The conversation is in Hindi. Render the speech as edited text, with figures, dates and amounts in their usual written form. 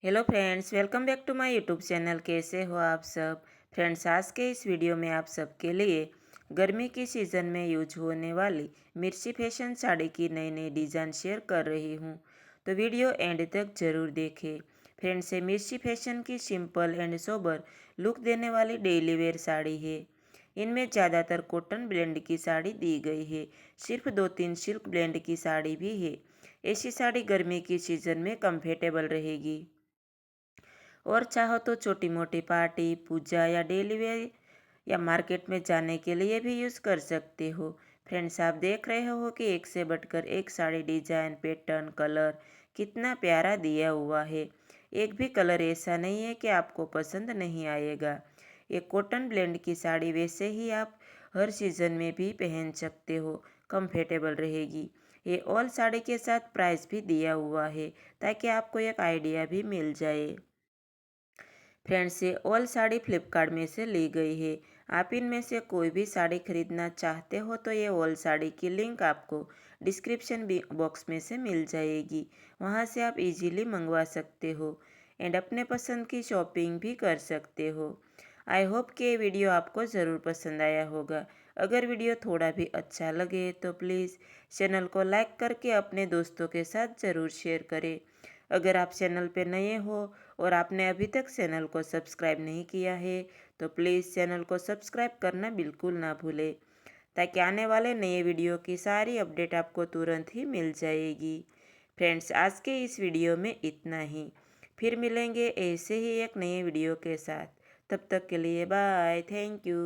Hello friends, welcome back to my YouTube channel. कैसे हो आप सब फ्रेंड्स? आज के इस वीडियो में आप सबके लिए गर्मी की सीज़न में यूज होने वाली मिर्ची फैशन साड़ी की नई नई डिज़ाइन शेयर कर रही हूँ, तो वीडियो एंड तक ज़रूर देखें। फ्रेंड्स, ये मिर्ची फैशन की सिंपल एंड सोबर लुक देने वाली डेली वेयर साड़ी है। इनमें ज़्यादातर कॉटन ब्लेंड की साड़ी दी गई है, सिर्फ 2-3 सिल्क ब्लेंड की साड़ी भी है। ऐसी साड़ी गर्मी की सीज़न में कंफर्टेबल रहेगी और चाहो तो छोटी मोटी पार्टी, पूजा या डेली वेयर या मार्केट में जाने के लिए भी यूज़ कर सकते हो। फ्रेंड्स, आप देख रहे हो कि एक से बढ़कर एक साड़ी डिजाइन, पैटर्न, कलर कितना प्यारा दिया हुआ है। एक भी कलर ऐसा नहीं है कि आपको पसंद नहीं आएगा। ये कॉटन ब्लेंड की साड़ी वैसे ही आप हर सीज़न में भी पहन सकते हो, कंफर्टेबल रहेगी। ये ऑल साड़ी के साथ प्राइस भी दिया हुआ है ताकि आपको एक आइडिया भी मिल जाए। फ्रेंड्स, ये ऑल साड़ी फ्लिपकार्ट में से ली गई है। आप इनमें से कोई भी साड़ी खरीदना चाहते हो तो ये ऑल साड़ी की लिंक आपको डिस्क्रिप्शन बॉक्स में से मिल जाएगी। वहाँ से आप इजीली मंगवा सकते हो एंड अपने पसंद की शॉपिंग भी कर सकते हो। आई होप कि ये वीडियो आपको ज़रूर पसंद आया होगा। अगर वीडियो थोड़ा भी अच्छा लगे तो प्लीज़ चैनल को लाइक करके अपने दोस्तों के साथ ज़रूर शेयर करें। अगर आप चैनल पे नए हो और आपने अभी तक चैनल को सब्सक्राइब नहीं किया है तो प्लीज़ चैनल को सब्सक्राइब करना बिल्कुल ना भूलें, ताकि आने वाले नए वीडियो की सारी अपडेट आपको तुरंत ही मिल जाएगी। फ्रेंड्स, आज के इस वीडियो में इतना ही। फिर मिलेंगे ऐसे ही एक नए वीडियो के साथ। तब तक के लिए बाय, थैंक यू।